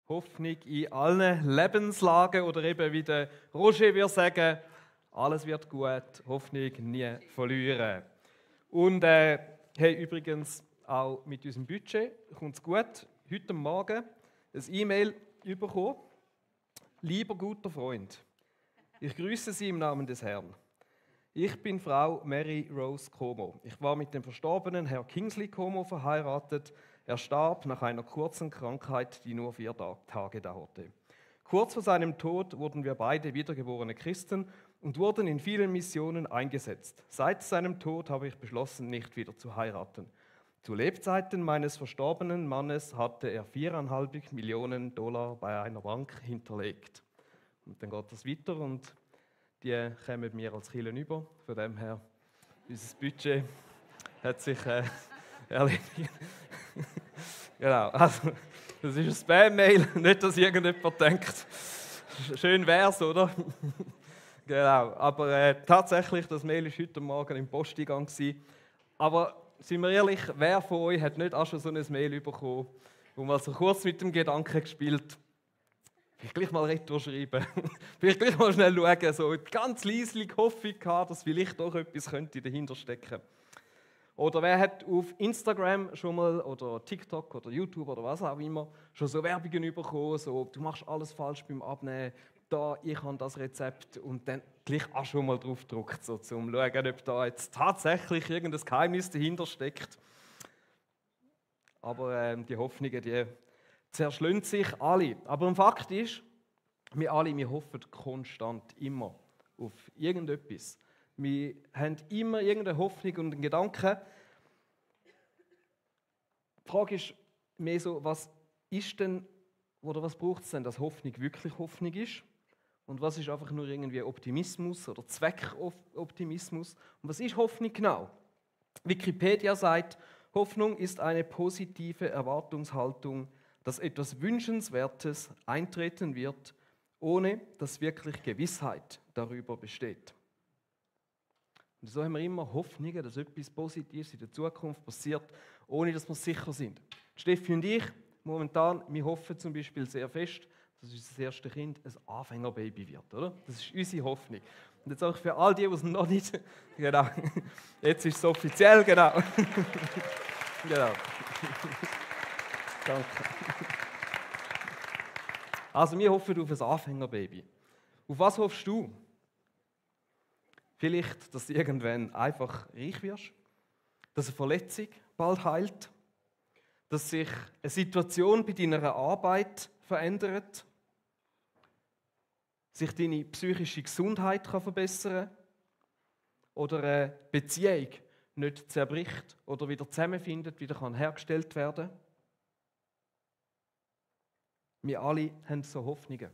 Hoffnung in allen Lebenslagen oder eben wie der Roger würde sagen, alles wird gut, Hoffnung nie verlieren. Und hey, übrigens auch mit unserem Budget kommt es gut. Heute Morgen ein E-Mail bekommen. Lieber guter Freund, ich grüße Sie im Namen des Herrn. Ich bin Frau Mary Rose Como. Ich war mit dem verstorbenen Herr Kingsley Como verheiratet. Er starb nach einer kurzen Krankheit, die nur 4 Tage dauerte. Kurz vor seinem Tod wurden wir beide wiedergeborene Christen und wurden in vielen Missionen eingesetzt. Seit seinem Tod habe ich beschlossen, nicht wieder zu heiraten. Zu Lebzeiten meines verstorbenen Mannes hatte er $4,5 Millionen bei einer Bank hinterlegt. Und dann geht das weiter und die kommen mir als Kirche über. Von dem her, unser Budget hat sich erledigt. Genau, also das ist ein Spam-Mail, nicht, dass irgendjemand denkt, schön wär's, oder? Genau, aber tatsächlich, das Mail war heute Morgen im Posteingang. Aber sind wir ehrlich, wer von euch hat nicht auch schon so ein Mail bekommen, wo man so kurz mit dem Gedanken gespielt, vielleicht gleich mal retour schreiben, vielleicht gleich mal schnell schauen, so ganz leislich Hoffnung gehabt, dass vielleicht doch etwas könnte dahinter stecken. Oder wer hat auf Instagram schon mal, oder TikTok oder YouTube oder was auch immer, schon so Werbungen bekommen, so du machst alles falsch beim Abnehmen, da, ich habe das Rezept und dann gleich auch schon mal drauf gedruckt, so, um zu schauen, ob da jetzt tatsächlich irgendein Geheimnis dahinter steckt. Aber die Hoffnungen, die zerschlünden sich alle. Aber ein Fakt ist, wir hoffen konstant immer auf irgendetwas. Wir haben immer irgendeine Hoffnung und einen Gedanken. Die Frage ist mehr so, was ist denn, oder was braucht es denn, dass Hoffnung wirklich Hoffnung ist? Und was ist einfach nur irgendwie Optimismus oder Zweckoptimismus? Und was ist Hoffnung genau? Wikipedia sagt, Hoffnung ist eine positive Erwartungshaltung, dass etwas Wünschenswertes eintreten wird, ohne dass wirklich Gewissheit darüber besteht. Und so haben wir immer Hoffnungen, dass etwas Positives in der Zukunft passiert, ohne dass wir sicher sind. Steffi und ich, momentan, wir hoffen zum Beispiel sehr fest, dass unser erstes Kind ein Anfängerbaby wird, oder? Das ist unsere Hoffnung. Und jetzt auch für all die, die es noch nicht... Genau, jetzt ist es offiziell, genau. Genau. Danke. Also wir hoffen auf ein Anfängerbaby. Auf was hoffst du? Vielleicht, dass du irgendwann einfach reich wirst, dass eine Verletzung bald heilt, dass sich eine Situation bei deiner Arbeit verändert, sich deine psychische Gesundheit kann verbessern oder eine Beziehung nicht zerbricht oder wieder zusammenfindet, wieder kann hergestellt werden. Wir alle haben so Hoffnungen.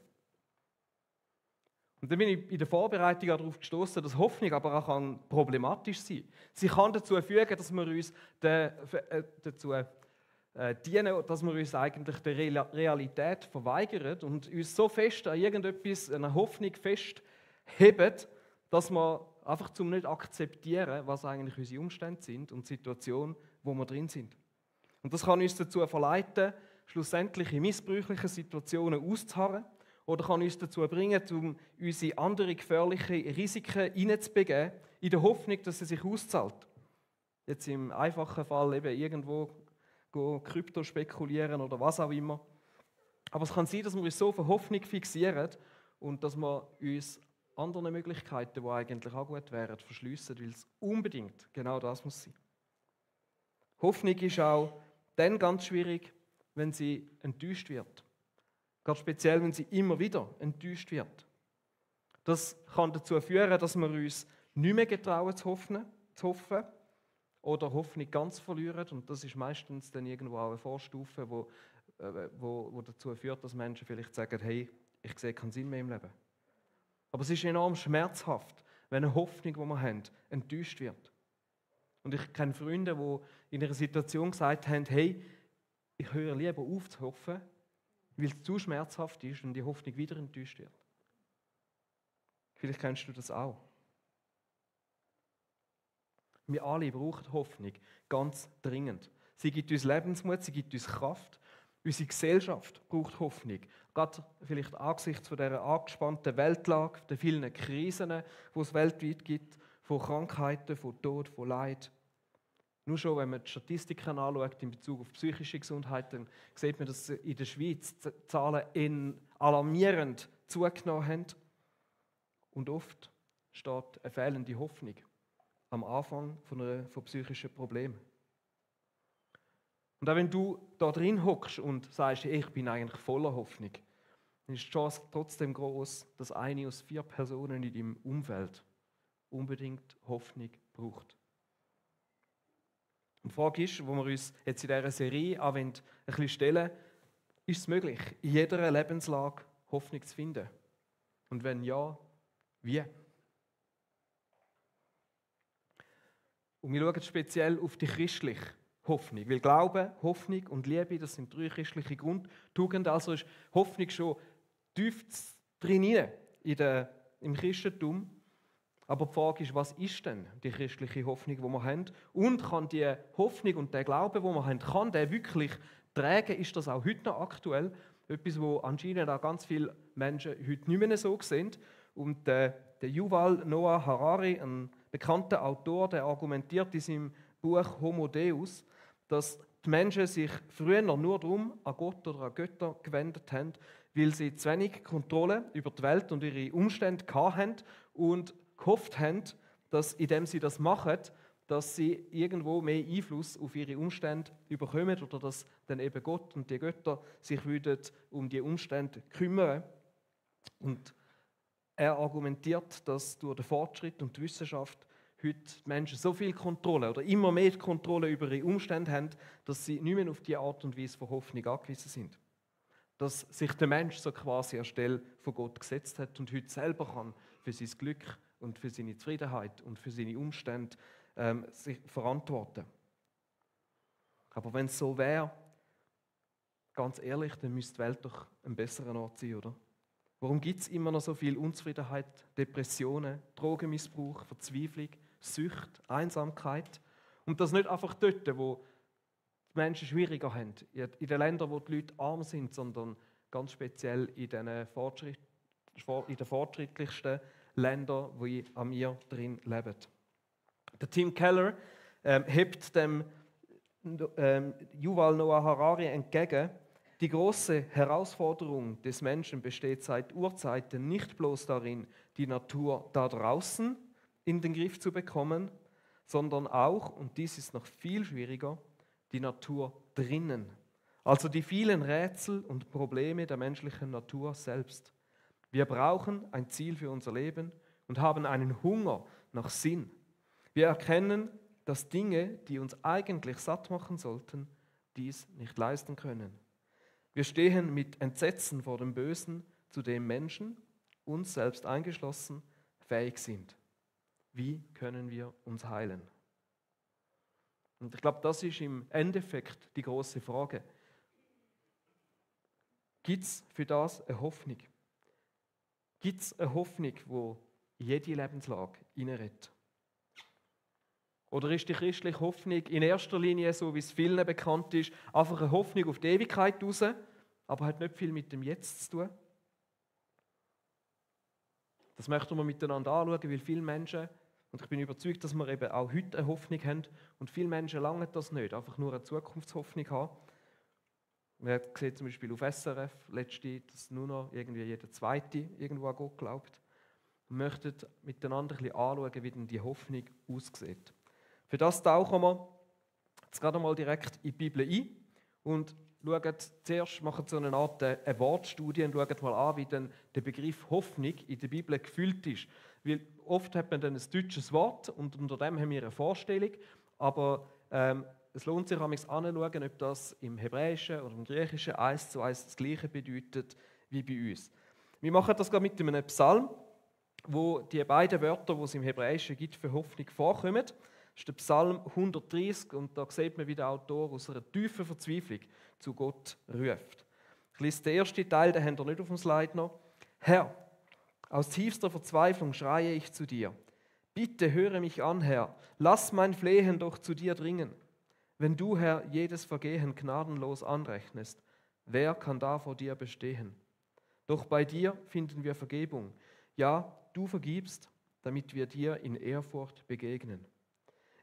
Und dann bin ich in der Vorbereitung darauf gestoßen, dass Hoffnung aber auch problematisch sein kann. Sie kann dazu führen, dass wir uns dazu dienen, dass wir uns eigentlich der Realität verweigern und uns so fest an irgendetwas, einer Hoffnung festheben, dass wir einfach zum nicht akzeptieren, was eigentlich unsere Umstände sind und die Situation, wo wir drin sind. Und das kann uns dazu verleiten, schlussendlich in missbräuchlichen Situationen auszuharren oder kann uns dazu bringen, um uns in andere gefährliche Risiken hineinzubegeben, in der Hoffnung, dass es sich auszahlt. Jetzt im einfachen Fall eben irgendwo Krypto spekulieren oder was auch immer. Aber es kann sein, dass wir uns so auf eine Hoffnung fixieren und dass wir uns andere Möglichkeiten, die eigentlich auch gut wären, verschliessen, weil es unbedingt genau das muss sein. Hoffnung ist auch dann ganz schwierig, wenn sie enttäuscht wird. Ganz speziell, wenn sie immer wieder enttäuscht wird. Das kann dazu führen, dass wir uns nicht mehr getrauen zu hoffen oder Hoffnung ganz verlieren. Und das ist meistens dann irgendwo auch eine Vorstufe, wo dazu führt, dass Menschen vielleicht sagen, hey, ich sehe keinen Sinn mehr im Leben. Aber es ist enorm schmerzhaft, wenn eine Hoffnung, die wir haben, enttäuscht wird. Und ich kenne Freunde, die in einer Situation gesagt haben, hey, ich höre lieber auf zu hoffen, weil es zu schmerzhaft ist und die Hoffnung wieder enttäuscht wird. Vielleicht kennst du das auch. Wir alle brauchen Hoffnung, ganz dringend. Sie gibt uns Lebensmut, sie gibt uns Kraft, Unsere Gesellschaft braucht Hoffnung. Gerade vielleicht angesichts von dieser angespannten Weltlage, der vielen Krisen, die es weltweit gibt, von Krankheiten, von Tod, von Leid. Nur schon, wenn man die Statistiken anschaut in Bezug auf psychische Gesundheit, dann sieht man, dass in der Schweiz die Zahlen alarmierend zugenommen haben. Und oft steht eine fehlende Hoffnung am Anfang von psychischen Problemen. Und auch wenn du da drin hockst und sagst, ich bin eigentlich voller Hoffnung, dann ist die Chance trotzdem groß, dass eine aus 4 Personen in deinem Umfeld unbedingt Hoffnung braucht. Und die Frage ist, wo wir uns jetzt in dieser Serie auch ein bisschen stellen, ist es möglich, in jeder Lebenslage Hoffnung zu finden? Und wenn ja, wie? Und wir schauen speziell auf die christliche Hoffnung. Weil Glaube, Hoffnung und Liebe, das sind 3 christliche Grundtugenden. Also ist Hoffnung schon tief drin im Christentum. Aber die Frage ist, was ist denn die christliche Hoffnung, die wir haben? Und kann die Hoffnung und der Glaube, den wir haben, kann der wirklich tragen? Ist das auch heute noch aktuell? Etwas, wo anscheinend auch ganz viele Menschen heute nicht mehr so sehen. Und der Yuval Noah Harari, ein bekannter Autor, der argumentiert in seinem Buch Homo Deus, dass die Menschen sich früher nur darum an Gott oder an Götter gewendet haben, weil sie zu wenig Kontrolle über die Welt und ihre Umstände hatten und gehofft haben, dass indem sie das machen, dass sie irgendwo mehr Einfluss auf ihre Umstände bekommen oder dass dann eben Gott und die Götter sich würden um die Umstände kümmern. Und er argumentiert, dass durch den Fortschritt und die Wissenschaft heute die Menschen so viel Kontrolle oder immer mehr Kontrolle über ihre Umstände haben, dass sie nicht mehr auf die Art und Weise von Hoffnung angewiesen sind. Dass sich der Mensch so quasi anstelle von Gott gesetzt hat und heute selber kann für sein Glück und für seine Zufriedenheit und für seine Umstände sich verantworten. Aber wenn es so wäre, ganz ehrlich, dann müsste die Welt doch ein besserer Ort sein, oder? Warum gibt es immer noch so viel Unzufriedenheit, Depressionen, Drogenmissbrauch, Verzweiflung, Sucht, Einsamkeit? Und das nicht einfach dort, wo die Menschen schwieriger haben, in den Ländern, wo die Leute arm sind, sondern ganz speziell in den fortschrittlichsten Ländern, wo an mir drin leben. Der Tim Keller hebt dem Yuval Noah Harari entgegen: Die große Herausforderung des Menschen besteht seit Urzeiten nicht bloß darin, die Natur da draußen in den Griff zu bekommen, sondern auch, und dies ist noch viel schwieriger, die Natur drinnen. Also die vielen Rätsel und Probleme der menschlichen Natur selbst. Wir brauchen ein Ziel für unser Leben und haben einen Hunger nach Sinn. Wir erkennen, dass Dinge, die uns eigentlich satt machen sollten, dies nicht leisten können. Wir stehen mit Entsetzen vor dem Bösen, zu dem Menschen, uns selbst eingeschlossen, fähig sind. Wie können wir uns heilen? Und ich glaube, das ist im Endeffekt die große Frage. Gibt es für das eine Hoffnung? Gibt es eine Hoffnung, die in jede Lebenslage hineinredet? Oder ist die christliche Hoffnung in erster Linie, so wie es vielen bekannt ist, einfach eine Hoffnung auf die Ewigkeit raus, aber hat nicht viel mit dem Jetzt zu tun? Das möchten wir miteinander anschauen, weil viele Menschen, und ich bin überzeugt, dass wir eben auch heute eine Hoffnung haben, und viele Menschen langen das nicht, einfach nur eine Zukunftshoffnung haben. Man sieht zum Beispiel auf SRF letzte, dass nur noch irgendwie jeder Zweite irgendwo an Gott glaubt. Wir möchten miteinander ein bisschen anschauen, wie denn die Hoffnung aussieht. Für das tauchen wir jetzt gerade mal direkt in die Bibel ein und machen so eine Art eine Wortstudie und schauen mal an, wie denn der Begriff Hoffnung in der Bibel gefüllt ist. Weil oft hat man dann ein deutsches Wort und unter dem haben wir eine Vorstellung, aber es lohnt sich anzuschauen, ob das im Hebräischen oder im Griechischen 1:1 das Gleiche bedeutet wie bei uns. Wir machen das gerade mit einem Psalm, wo die beiden Wörter, die es im Hebräischen gibt, für Hoffnung vorkommen. Das ist der Psalm 130 und da sieht man, wie der Autor aus einer tiefen Verzweiflung zu Gott ruft. Ich lese den ersten Teil, den habt ihr nicht auf dem Slide noch. Herr, aus tiefster Verzweiflung schreie ich zu dir. Bitte höre mich an, Herr, lass mein Flehen doch zu dir dringen. Wenn du, Herr, jedes Vergehen gnadenlos anrechnest, Wer kann da vor dir bestehen? Doch bei dir finden wir Vergebung. Ja, du vergibst, damit wir dir in Ehrfurcht begegnen.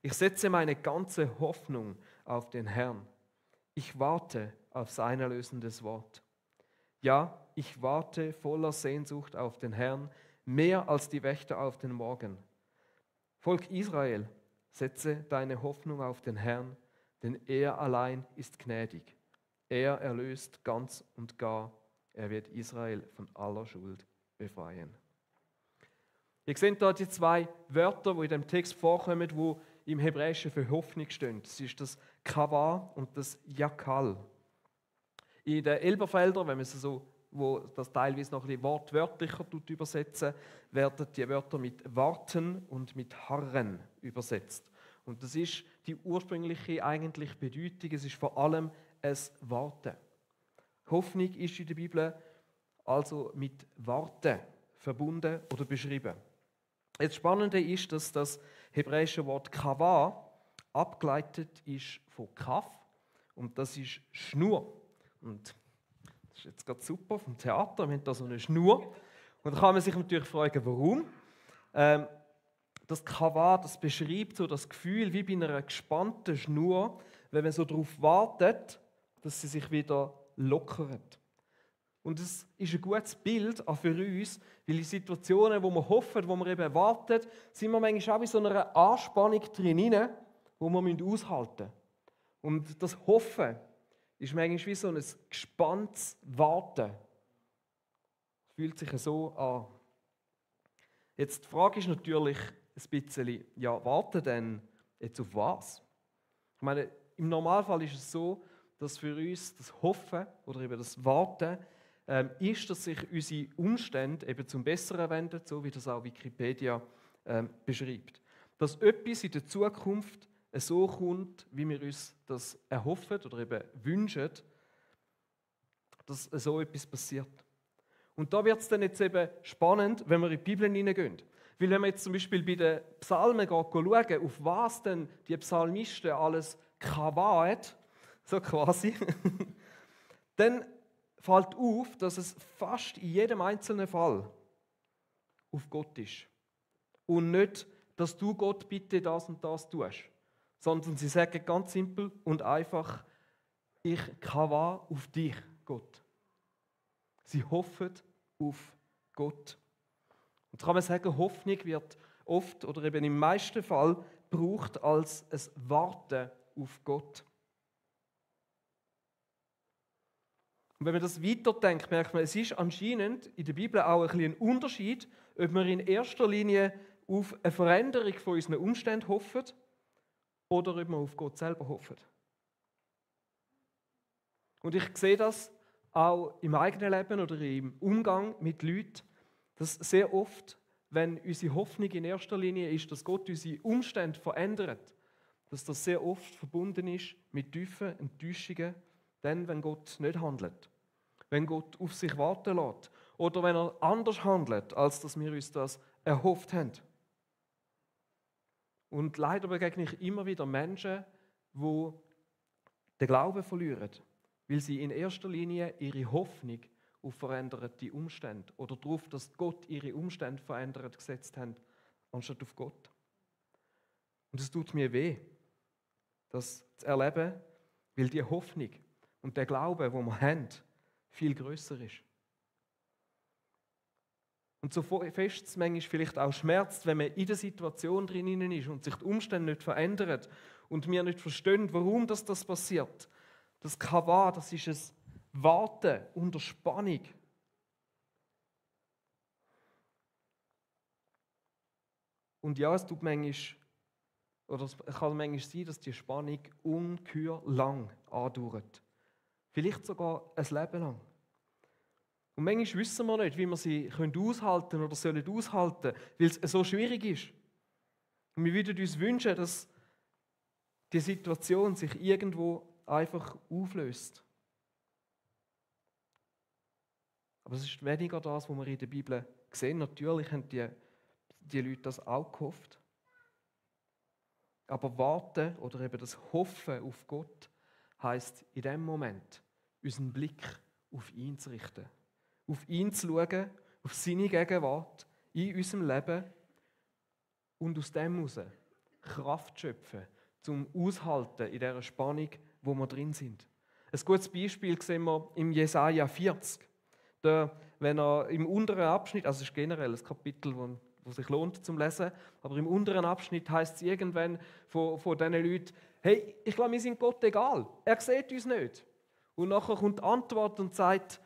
Ich setze meine ganze Hoffnung auf den Herrn. Ich warte auf sein erlösendes Wort. Ja, ich warte voller Sehnsucht auf den Herrn, mehr als die Wächter auf den Morgen. Volk Israel, setze deine Hoffnung auf den Herrn, denn er allein ist gnädig. Er erlöst ganz und gar. Er wird Israel von aller Schuld befreien. Ihr seht hier die zwei Wörter, die in dem Text vorkommen, die im Hebräischen für Hoffnung stehen. Das ist das Kavah und das Jakal. In den Elberfelder, wenn man es so, wo das teilweise noch ein bisschen wortwörtlicher übersetzen, werden die Wörter mit warten und mit harren übersetzt. Und das ist die ursprüngliche eigentliche Bedeutung. Es ist vor allem ein Warten. Hoffnung ist in der Bibel also mit Warten verbunden oder beschrieben. Das Spannende ist, dass das hebräische Wort Kavah abgeleitet ist von Kaf und das ist Schnur. Und das ist jetzt gerade super vom Theater, wir haben da so eine Schnur. Und da kann man sich natürlich fragen, warum. Das Kavah, das beschreibt so das Gefühl wie bei einer gespannten Schnur, wenn man so darauf wartet, dass sie sich wieder lockert. Und es ist ein gutes Bild auch für uns, weil in Situationen, wo wir hoffen, wo wir eben warten, sind wir manchmal auch in so einer Anspannung drin, die wir aushalten müssen. Und das Hoffen ist manchmal wie so ein gespanntes Warten. Es fühlt sich so an. Jetzt die Frage ist natürlich ein bisschen, ja, warten denn jetzt auf was? Ich meine, im Normalfall ist es so, dass für uns das Hoffen oder eben das Warten ist, dass sich unsere Umstände eben zum Besseren wenden, so wie das auch Wikipedia beschreibt. Dass etwas in der Zukunft so kommt, wie wir uns das erhoffen oder eben wünschen, dass so etwas passiert. Und da wird es dann jetzt eben spannend, wenn wir in die Bibel hineingehen. Weil wenn wir jetzt zum Beispiel bei den Psalmen schauen, auf was denn die Psalmisten alles kavahen, so quasi, dann fällt auf, dass es fast in jedem einzelnen Fall auf Gott ist. Und nicht, dass du Gott bitte das und das tust, sondern sie sagen ganz simpel und einfach, ich kava auf dich, Gott. Sie hoffen auf Gott. Und kann man sagen, Hoffnung wird oft oder eben im meisten Fall gebraucht als ein Warten auf Gott. Und wenn man das weiterdenkt, merkt man, es ist anscheinend in der Bibel auch ein bisschen ein Unterschied, ob wir in erster Linie auf eine Veränderung von unseren Umständen hoffen oder ob wir auf Gott selber hoffen. Und ich sehe das auch im eigenen Leben oder im Umgang mit Leuten, dass sehr oft, wenn unsere Hoffnung in erster Linie ist, dass Gott unsere Umstände verändert, dass das sehr oft verbunden ist mit tiefen Enttäuschungen, dann, wenn Gott nicht handelt, wenn Gott auf sich warten lässt oder wenn er anders handelt, als dass wir uns das erhofft haben. Und leider begegne ich immer wieder Menschen, die den Glauben verlieren, weil sie in erster Linie ihre Hoffnung auf veränderte Umstände oder darauf, dass Gott ihre Umstände verändert, gesetzt haben, anstatt auf Gott. Und es tut mir weh, das zu erleben, weil die Hoffnung und der Glaube, den wir haben, viel grösser ist. Und so fest es manchmal vielleicht auch schmerzt, wenn man in der Situation drinnen ist und sich die Umstände nicht verändern und wir nicht verstehen, warum das passiert. Das Kavah, das ist ein Warten unter Spannung. Und ja, es tut manchmal, oder es kann manchmal sein, dass die Spannung ungeheuer lang andauert. Vielleicht sogar ein Leben lang. Und manchmal wissen wir nicht, wie wir sie aushalten können oder sollen aushalten, weil es so schwierig ist. Und wir würden uns wünschen, dass die Situation sich irgendwo einfach auflöst. Aber es ist weniger das, was wir in der Bibel sehen. Natürlich haben die Leute das auch gehofft. Aber warten oder eben das Hoffen auf Gott heisst in dem Moment unseren Blick auf ihn zu richten. Auf ihn zu schauen, auf seine Gegenwart in unserem Leben und aus dem heraus Kraft schöpfen, zum Aushalten in dieser Spannung, wo wir drin sind. Ein gutes Beispiel sehen wir im Jesaja 40. Da, wenn er im unteren Abschnitt, also es ist generell ein Kapitel, wo sich lohnt zum Lesen, aber im unteren Abschnitt heißt es irgendwann von diesen Leuten, hey, ich glaube, wir sind Gott egal, er sieht uns nicht. Und nachher kommt die Antwort und sagt,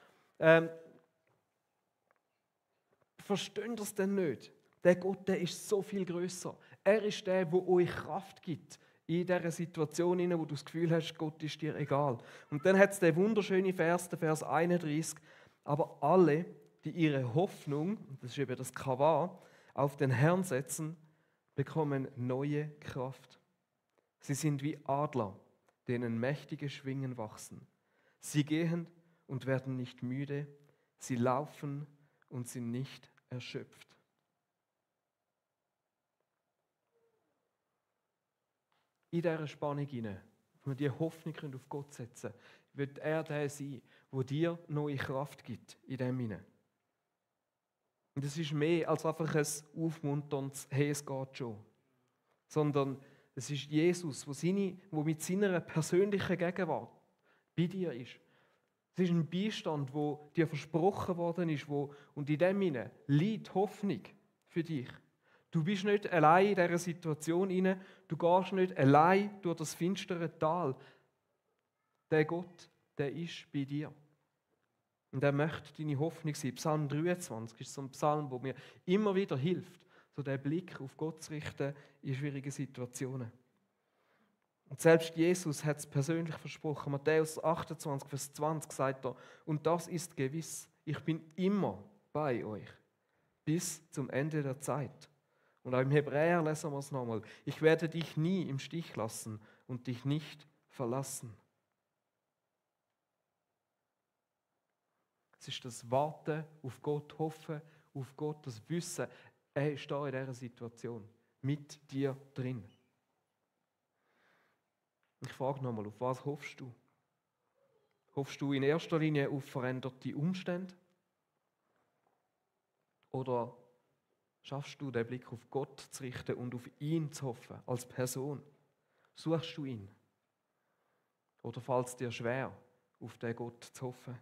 versteht ihr es denn nicht? Der Gott, der ist so viel grösser. Er ist der, der euch Kraft gibt in dieser Situation, wo du das Gefühl hast, Gott ist dir egal. Und dann hat es den wunderschönen Vers, der Vers 31, aber alle, die ihre Hoffnung, das ist eben das Kavar, auf den Herrn setzen, bekommen neue Kraft. Sie sind wie Adler, denen mächtige Schwingen wachsen. Sie gehen und werden nicht müde, sie laufen und sind nicht erschöpft. In dieser Spannung hinein, wo wir die Hoffnung auf Gott setzen können, wird er der sein, der dir neue Kraft gibt in dem hinein. Und es ist mehr als einfach ein aufmunterndes «Hey, es geht schon», sondern es ist Jesus, der mit seiner persönlichen Gegenwart bei dir ist. Es ist ein Beistand, der dir versprochen worden ist, und in dem hinein liegt Hoffnung für dich. Du bist nicht allein in dieser Situation hinein, du gehst nicht allein durch das finstere Tal. Der Gott, der ist bei dir. Und er möchte deine Hoffnung sein. Psalm 23 ist so ein Psalm, der mir immer wieder hilft, so den Blick auf Gott zu richten in schwierigen Situationen. Und selbst Jesus hat es persönlich versprochen. Matthäus 28, Vers 20 sagt er, und das ist gewiss, ich bin immer bei euch, bis zum Ende der Zeit. Und auch im Hebräer lesen wir es nochmal. Ich werde dich nie im Stich lassen und dich nicht verlassen. Es ist das Warten auf Gott, Hoffen auf Gott, das Wissen, er ist da in dieser Situation, mit dir drin. Ich frage nochmal, auf was hoffst du? Hoffst du in erster Linie auf veränderte Umstände? Oder schaffst du, den Blick auf Gott zu richten und auf ihn zu hoffen, als Person? Suchst du ihn? Oder fällt es dir schwer, auf den Gott zu hoffen?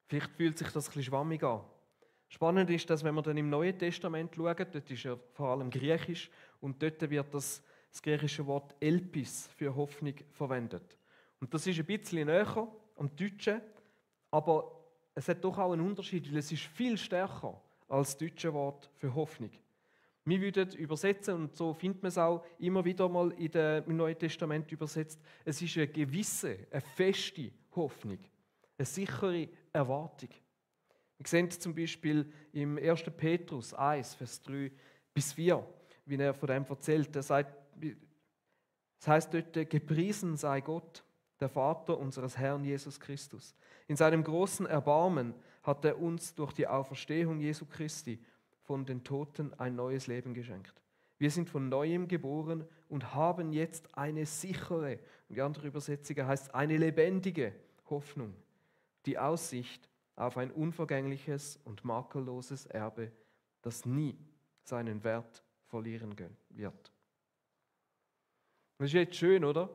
Vielleicht fühlt sich das ein bisschen schwammig an. Spannend ist, dass wenn wir dann im Neuen Testament schauen, dort ist ja vor allem Griechisch und dort wird das griechische Wort Elpis für Hoffnung verwendet. Und das ist ein bisschen näher am Deutschen, aber es hat doch auch einen Unterschied, weil es ist viel stärker als das deutsche Wort für Hoffnung. Wir würden übersetzen, und so findet man es auch immer wieder mal im Neuen Testament übersetzt, es ist eine gewisse, eine feste Hoffnung, eine sichere Erwartung. Wir sehen zum Beispiel im 1. Petrus 1, Vers 3 bis 4, wie er von dem erzählt. Er sagt, es heißt dort, gepriesen sei Gott, der Vater unseres Herrn Jesus Christus. In seinem großen Erbarmen hat er uns durch die Auferstehung Jesu Christi von den Toten ein neues Leben geschenkt. Wir sind von Neuem geboren und haben jetzt eine sichere, und die andere Übersetzung heißt eine lebendige Hoffnung, die Aussicht auf ein unvergängliches und makelloses Erbe, das nie seinen Wert verlieren wird. Das ist jetzt schön, oder?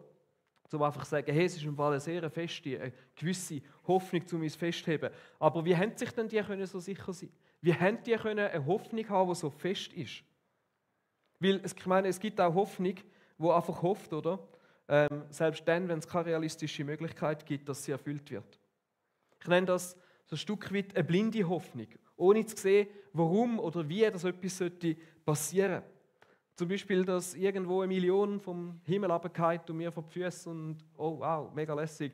Zum einfach zu sagen, hey, es ist im Fall eine sehr feste, eine gewisse Hoffnung, um uns festheben. Aber wie haben sich denn die können so sicher sein? Wie haben die können eine Hoffnung haben, die so fest ist? Weil ich meine, es gibt auch Hoffnung, die einfach hofft, oder? Selbst dann, wenn es keine realistische Möglichkeit gibt, dass sie erfüllt wird. Ich nenne das so ein Stück weit eine blinde Hoffnung, ohne zu sehen, warum oder wie das etwas passieren sollte. Zum Beispiel, dass irgendwo 1 Million vom Himmel runterfällt und mir vor die Füße und oh wow, mega lässig.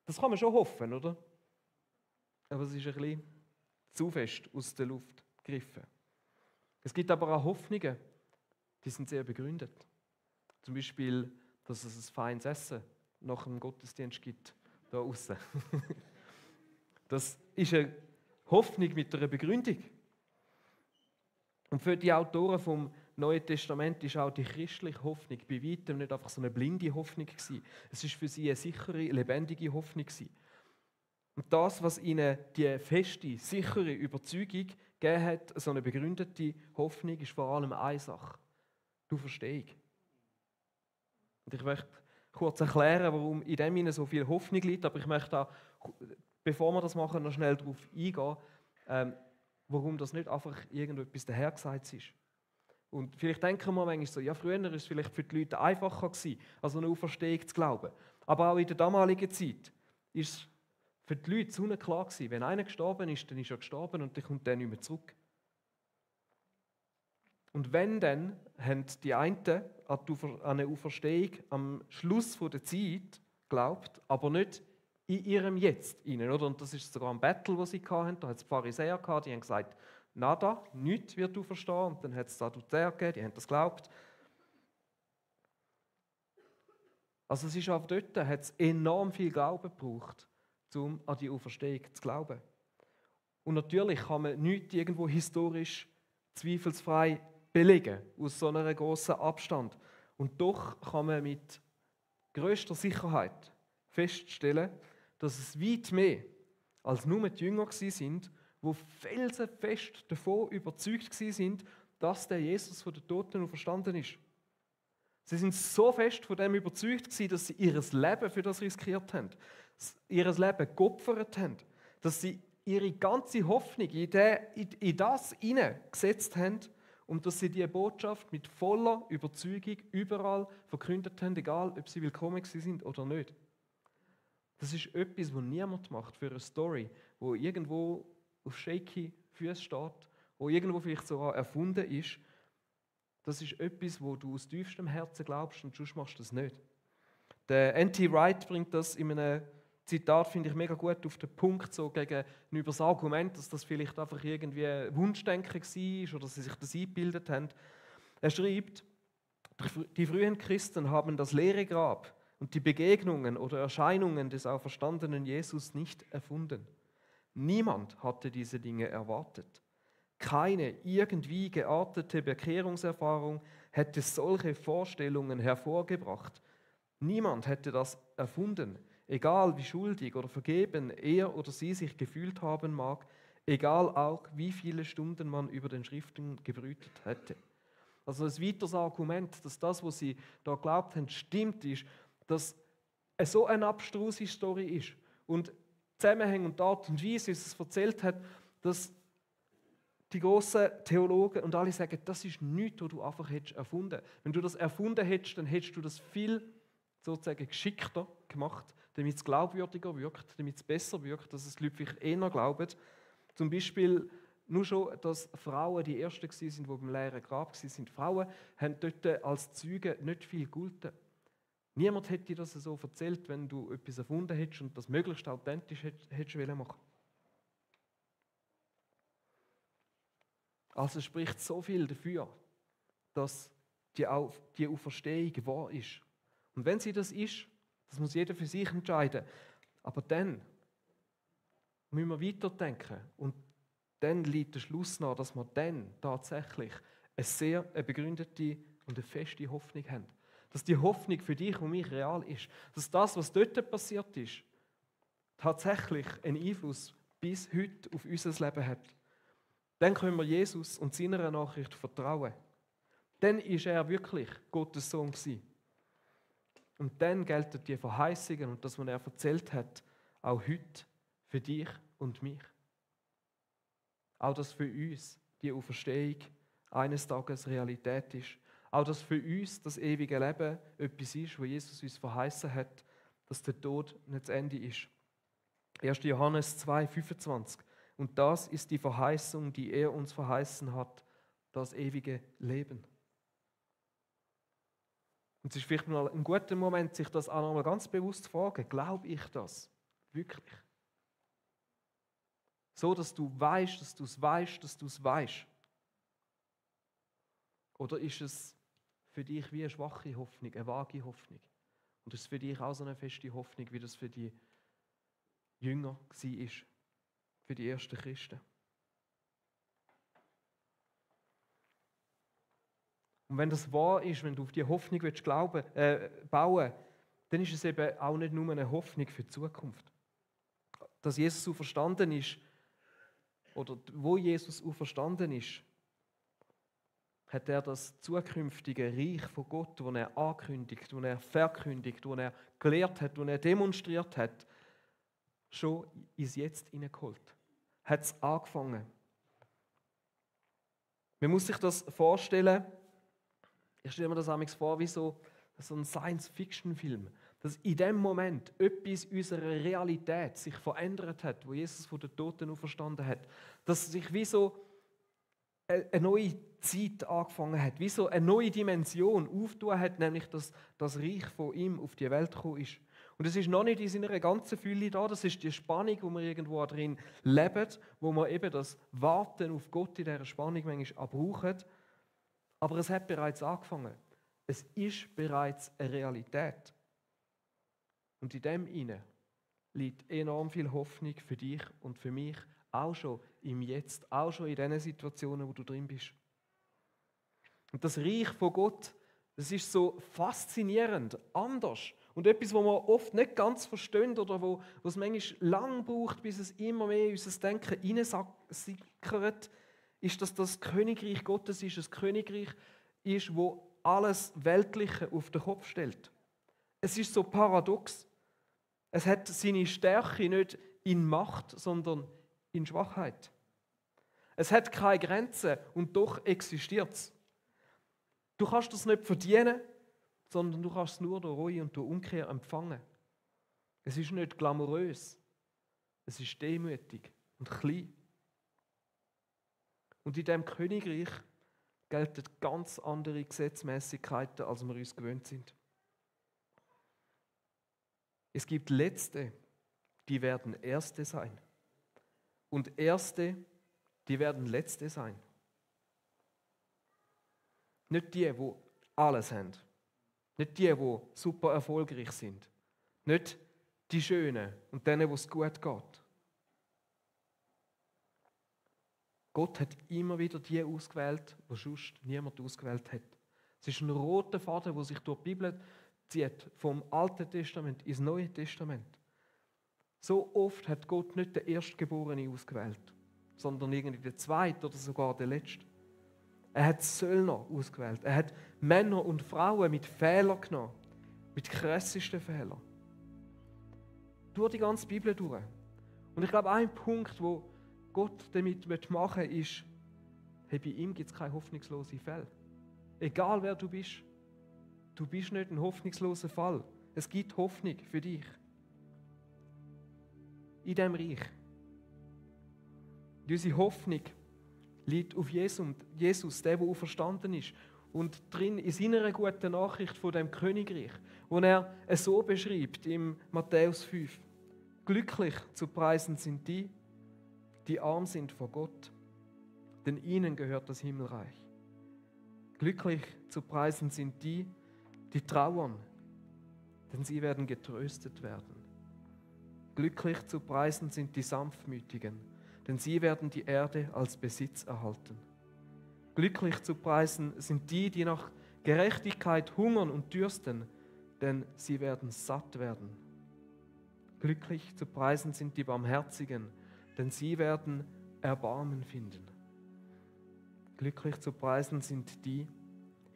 Das kann man schon hoffen, oder? Aber es ist ein bisschen zu fest aus der Luft gegriffen. Es gibt aber auch Hoffnungen, die sind sehr begründet. Zum Beispiel, dass es ein feines Essen nach dem Gottesdienst gibt, da außen. Das ist eine Hoffnung mit einer Begründung. Und für die Autoren vom Neue Testament ist auch die christliche Hoffnung bei weitem nicht einfach so eine blinde Hoffnung gewesen. Es ist für sie eine sichere, lebendige Hoffnung gewesen. Und das, was ihnen die feste, sichere Überzeugung gegeben hat, so eine begründete Hoffnung, ist vor allem eine Sache: die Auferstehung. Und ich möchte kurz erklären, warum in dem Sinne so viel Hoffnung liegt, aber ich möchte auch, bevor wir das machen, noch schnell darauf eingehen, warum das nicht einfach irgendetwas dahergesagt ist. Und vielleicht denken wir manchmal so, ja, früher war es vielleicht für die Leute einfacher gewesen, also eine Auferstehung zu glauben. Aber auch in der damaligen Zeit ist es für die Leute so klar gewesen, wenn einer gestorben ist, dann ist er gestorben und dann kommt er nicht mehr zurück. Und wenn dann, haben die einen an eine Auferstehung am Schluss der Zeit geglaubt, aber nicht in ihrem Jetzt hinein, oder? Und das ist sogar ein Battle, das sie hatten. Da hat es die Pharisäer gehabt, die haben gesagt, nada, nichts wird auferstehen. Und dann hat es Sadduzäer gegeben, die haben das geglaubt. Also es ist auch dort, hat es enorm viel Glauben gebraucht, um an die Auferstehung zu glauben. Und natürlich kann man nichts irgendwo historisch zweifelsfrei belegen, aus so einem grossen Abstand. Und doch kann man mit grösster Sicherheit feststellen, dass es weit mehr als nur die Jünger sind, die felsenfest davon überzeugt sind, dass der Jesus von den Toten auferstanden ist. Sie sind so fest von dem überzeugt, dass sie ihr Leben für das riskiert haben, ihr Leben geopfert haben, dass sie ihre ganze Hoffnung in das hineingesetzt haben und dass sie diese Botschaft mit voller Überzeugung überall verkündet haben, egal ob sie willkommen sind oder nicht. Das ist etwas, was niemand macht für eine Story, wo irgendwo auf shaky Füßen steht, wo irgendwo vielleicht sogar erfunden ist. Das ist etwas, wo du aus tiefstem Herzen glaubst und sonst machst du das nicht. Der N.T. Wright bringt das in einem Zitat, finde ich, mega gut auf den Punkt, so gegenüber das Argument, dass das vielleicht einfach irgendwie Wunschdenken war oder dass sie sich das eingebildet haben. Er schreibt, die frühen Christen haben das leere Grab und die Begegnungen oder Erscheinungen des auferstandenen Jesus nicht erfunden. Niemand hatte diese Dinge erwartet. Keine irgendwie geartete Bekehrungserfahrung hätte solche Vorstellungen hervorgebracht. Niemand hätte das erfunden, egal wie schuldig oder vergeben er oder sie sich gefühlt haben mag, egal auch wie viele Stunden man über den Schriften gebrütet hätte. Also ein weiteres Argument, dass das, was sie da glaubt haben, stimmt, ist, dass es so eine abstruse Story ist und Zusammenhänge und die Art und Weise, wie es erzählt hat, dass die grossen Theologen und alle sagen, das ist nichts, was du einfach erfunden hättest. Wenn du das erfunden hättest, dann hättest du das viel sozusagen geschickter gemacht, damit es glaubwürdiger wirkt, damit es besser wirkt, dass es die Leute vielleicht eher glauben. Zum Beispiel nur schon, dass Frauen die Ersten waren, die beim leeren Grab waren. Frauen haben dort als Zeugen nicht viel gegolten. Niemand hätte dir das so erzählt, wenn du etwas erfunden hättest und das möglichst authentisch hättest machen. Also spricht so viel dafür, dass die Auferstehung wahr ist. Und wenn sie das ist, das muss jeder für sich entscheiden. Aber dann müssen wir weiterdenken. Und dann liegt der Schluss nahe, dass wir dann tatsächlich eine sehr begründete und eine feste Hoffnung haben. Dass die Hoffnung für dich und mich real ist. Dass das, was dort passiert ist, tatsächlich einen Einfluss bis heute auf unser Leben hat. Dann können wir Jesus und seiner Nachricht vertrauen. Dann ist er wirklich Gottes Sohn gewesen. Und dann gelten die Verheißungen und das, was er erzählt hat, auch heute für dich und mich. Auch, dass für uns die Auferstehung eines Tages Realität ist. Auch, dass für uns das ewige Leben etwas ist, wo Jesus uns verheißen hat, dass der Tod nicht das Ende ist. 1. Johannes 2,25. Und das ist die Verheißung, die er uns verheißen hat, das ewige Leben. Und es ist vielleicht mal ein guter Moment, sich das auch nochmal ganz bewusst zu fragen. Glaube ich das wirklich? So, dass du weißt, dass du es weißt, dass du es weißt. Oder ist es für dich wie eine schwache Hoffnung, eine vage Hoffnung? Und ist es für dich auch so eine feste Hoffnung, wie das für die Jünger war, für die ersten Christen? Und wenn das wahr ist, wenn du auf die Hoffnung bauen willst, dann ist es eben auch nicht nur eine Hoffnung für die Zukunft. Dass Jesus auferstanden ist, oder wo Jesus auferstanden ist, hat er das zukünftige Reich von Gott, das er ankündigt, das er verkündigt, das er gelehrt hat, das er demonstriert hat, schon ins Jetzt hineingeholt. Hat es angefangen. Man muss sich das vorstellen, ich stelle mir das manchmal vor wie so ein Science-Fiction-Film, dass in dem Moment etwas in unserer Realität sich verändert hat, wo Jesus von den Toten auferstanden hat, dass sich wie so eine neue Zeit angefangen hat, wie so eine neue Dimension aufgetan hat, nämlich dass das Reich von ihm auf die Welt gekommen ist. Und es ist noch nicht in seiner ganzen Fülle da, das ist die Spannung, wo wir irgendwo drin leben, wo wir eben das Warten auf Gott in dieser Spannung manchmal auch brauchen. Aber es hat bereits angefangen. Es ist bereits eine Realität. Und in dem inne liegt enorm viel Hoffnung für dich und für mich, auch schon im Jetzt, auch schon in den Situationen, wo du drin bist. Und das Reich von Gott, das ist so faszinierend, anders. Und etwas, was wir oft nicht ganz verstehen oder wo es manchmal lang braucht, bis es immer mehr in unser Denken hineinsickert, ist, dass das Königreich Gottes ist, ein Königreich ist, wo alles Weltliche auf den Kopf stellt. Es ist so paradox. Es hat seine Stärke nicht in Macht, sondern in Schwachheit. Es hat keine Grenzen und doch existiert es. Du kannst das nicht verdienen, sondern du kannst es nur durch Reue und durch Umkehr empfangen. Es ist nicht glamourös, es ist demütig und klein. Und in diesem Königreich gelten ganz andere Gesetzmäßigkeiten, als wir uns gewöhnt sind. Es gibt Letzte, die werden Erste sein. Und Erste, die werden Letzte sein. Nicht die, die alles haben. Nicht die, die super erfolgreich sind. Nicht die Schönen und denen, wo es gut geht. Gott hat immer wieder die ausgewählt, die sonst niemand ausgewählt hat. Es ist ein roter Faden, der sich durch die Bibel zieht, vom Alten Testament ins Neue Testament. So oft hat Gott nicht den Erstgeborenen ausgewählt, sondern irgendwie den Zweiten oder sogar den Letzten. Er hat Söldner ausgewählt. Er hat Männer und Frauen mit Fehlern genommen, mit krassesten Fehlern. Durch die ganze Bibel durch. Und ich glaube, ein Punkt, wo Gott damit machen will, ist, hey, bei ihm gibt es keine hoffnungslosen Fälle. Egal wer du bist nicht ein hoffnungsloser Fall. Es gibt Hoffnung für dich. In diesem Reich. Unsere Hoffnung liegt auf Jesus, der auferstanden ist. Und drin in seiner guten Nachricht von dem Königreich, wo er es so beschreibt im Matthäus 5. Glücklich zu preisen sind die, die arm sind vor Gott, denn ihnen gehört das Himmelreich. Glücklich zu preisen sind die, die trauern, denn sie werden getröstet werden. Glücklich zu preisen sind die Sanftmütigen, denn sie werden die Erde als Besitz erhalten. Glücklich zu preisen sind die, die nach Gerechtigkeit hungern und dürsten, denn sie werden satt werden. Glücklich zu preisen sind die Barmherzigen, denn sie werden Erbarmen finden. Glücklich zu preisen sind die,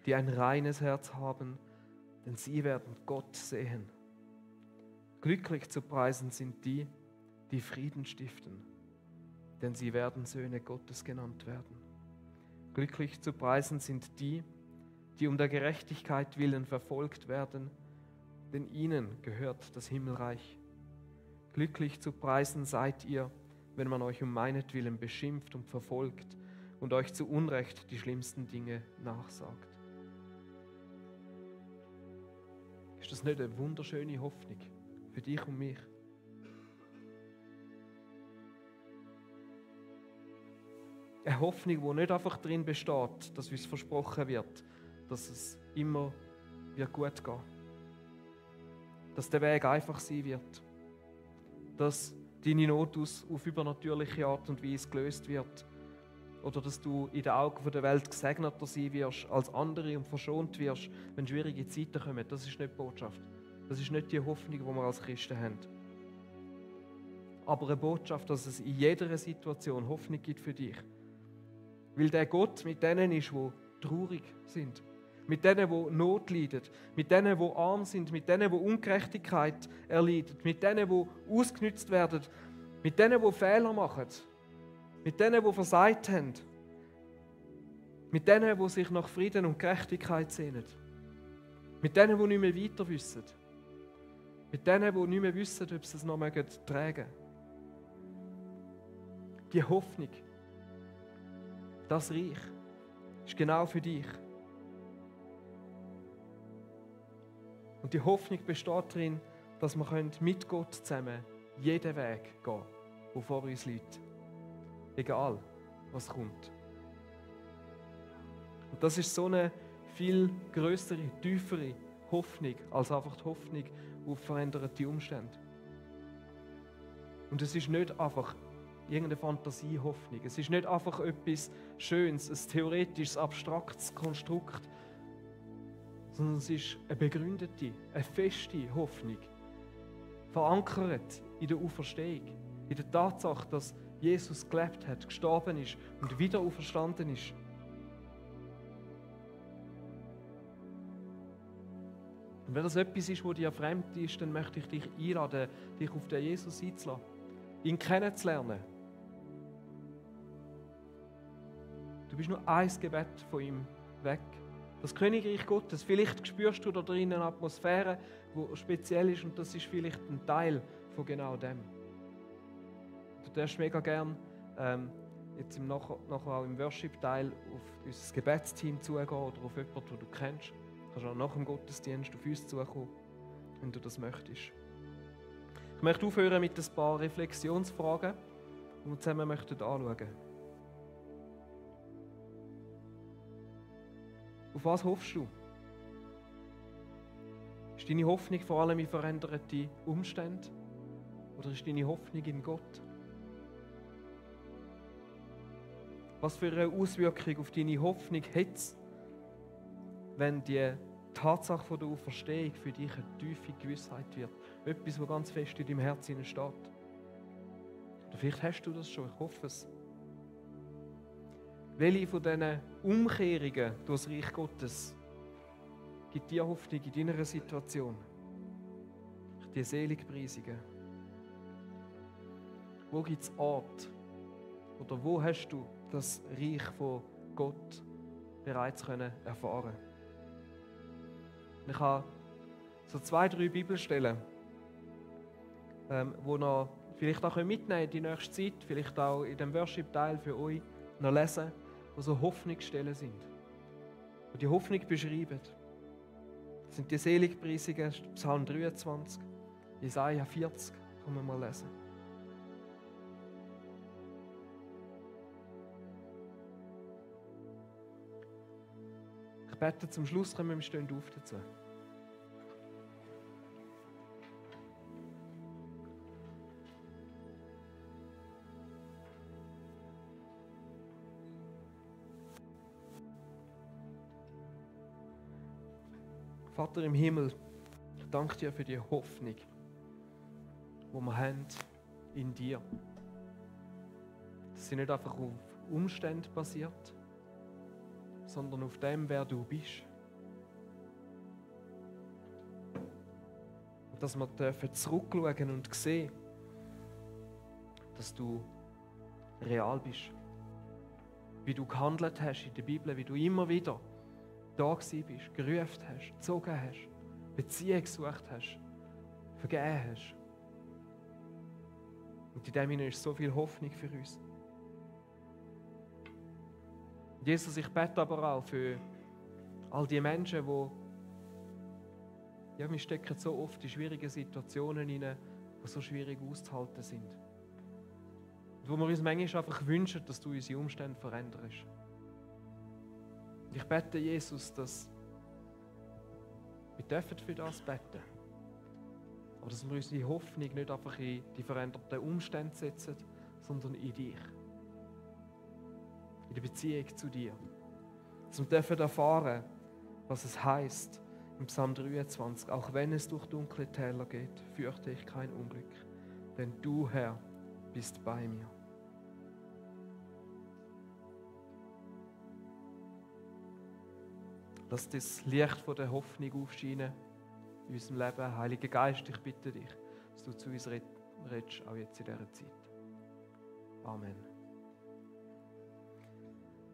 die ein reines Herz haben, denn sie werden Gott sehen. Glücklich zu preisen sind die, die Frieden stiften, denn sie werden Söhne Gottes genannt werden. Glücklich zu preisen sind die, die um der Gerechtigkeit willen verfolgt werden, denn ihnen gehört das Himmelreich. Glücklich zu preisen seid ihr, wenn man euch um meinetwillen beschimpft und verfolgt und euch zu Unrecht die schlimmsten Dinge nachsagt. Ist das nicht eine wunderschöne Hoffnung für dich und mich? Eine Hoffnung, die nicht einfach darin besteht, dass uns versprochen wird, dass es immer gut gehen. Dass der Weg einfach sein wird. Dass deine Not auf übernatürliche Art und Weise gelöst wird. oder dass du in den Augen der Welt gesegneter sein wirst als andere und verschont wirst, wenn schwierige Zeiten kommen. Das ist nicht die Botschaft. Das ist nicht die Hoffnung, die wir als Christen haben. Aber eine Botschaft, dass es in jeder Situation Hoffnung gibt für dich. Weil der Gott mit denen ist, die traurig sind. Mit denen, die Not leiden. Mit denen, die arm sind. Mit denen, die Ungerechtigkeit erleiden. Mit denen, die ausgenützt werden. Mit denen, die Fehler machen. Mit denen, die versagt haben. Mit denen, die sich nach Frieden und Gerechtigkeit sehnen. Mit denen, die nicht mehr weiter wissen. Mit denen, die nicht mehr wissen, ob sie es noch tragen mögen. Die Hoffnung, das Reich, ist genau für dich. Und die Hoffnung besteht darin, dass wir mit Gott zusammen jeden Weg gehen können, der vor uns liegt. Egal, was kommt. Und das ist so eine viel größere, tiefere Hoffnung, als einfach die Hoffnung auf veränderte Umstände. Und es ist nicht einfach irgendeine Fantasiehoffnung. Es ist nicht einfach etwas Schönes, ein theoretisches, abstraktes Konstrukt, sondern es ist eine begründete, eine feste Hoffnung, verankert in der Auferstehung, in der Tatsache, dass Jesus gelebt hat, gestorben ist und wieder auferstanden ist. Und wenn das etwas ist, das dir fremd ist, dann möchte ich dich einladen, dich auf den Jesus einzulassen, ihn kennenzulernen. Du bist nur ein Gebet von ihm weg. Das Königreich Gottes, vielleicht spürst du da drinnen eine Atmosphäre, die speziell ist und das ist vielleicht ein Teil von genau dem. Du darfst mega gern jetzt nachher auch im Worship-Teil auf unser Gebetsteam zugehen oder auf jemanden, den du kennst. Du kannst auch nach dem Gottesdienst auf uns zukommen, wenn du das möchtest. Ich möchte aufhören mit ein paar Reflexionsfragen, die wir zusammen anschauen möchten. Auf was hoffst du? Ist deine Hoffnung vor allem in veränderte Umstände? Oder ist deine Hoffnung in Gott? Was für eine Auswirkung auf deine Hoffnung hat es, wenn die Tatsache von der Auferstehung für dich eine tiefe Gewissheit wird? Etwas, das ganz fest in deinem Herzen steht. Oder vielleicht hast du das schon, ich hoffe es. Welche von diesen Umkehrungen durch das Reich Gottes gibt dir Hoffnung in deiner Situation? Die Seligpreisungen. Wo gibt es Ort? Oder wo hast du das Reich von Gott bereits erfahren? Ich habe so 2, 3 Bibelstellen, die noch vielleicht auch mitnehmen in die nächste Zeit, vielleicht auch in dem Worship-Teil für euch noch lesen, die so Hoffnungsstellen sind, die die Hoffnung beschreiben. Das sind die Seligpreisungen, Psalm 23, Jesaja 40, kann man mal lesen. Ich bete zum Schluss, kommen wir stehen auf dazu. Vater im Himmel, ich danke dir für die Hoffnung, die wir haben in dir. Dass sie nicht einfach auf Umständen basiert, sondern auf dem, wer du bist. Und dass wir dürfen zurückschauen und sehen, dass du real bist. Wie du gehandelt hast in der Bibel, wie du immer wieder da gewesen bist, gerufen hast, gezogen hast, Beziehung gesucht hast, vergeben hast. Und in dem ist so viel Hoffnung für uns. Jesus, ich bete aber auch für all die Menschen, die wir stecken so oft in schwierige Situationen hinein, die so schwierig auszuhalten sind. Und wo wir uns manchmal einfach wünschen, dass du unsere Umstände veränderst. Ich bete, Jesus, dass wir dürfen für das beten. Aber dass wir unsere Hoffnung nicht einfach in die veränderten Umstände setzen, sondern in dich. in der Beziehung zu dir. Dass wir dürfen erfahren, was es heisst, im Psalm 23, auch wenn es durch dunkle Täler geht, fürchte ich kein Unglück, denn du, Herr, bist bei mir. Lass das Licht von der Hoffnung aufscheinen in unserem Leben. Heiliger Geist, ich bitte dich, dass du zu uns redest, auch jetzt in dieser Zeit. Amen.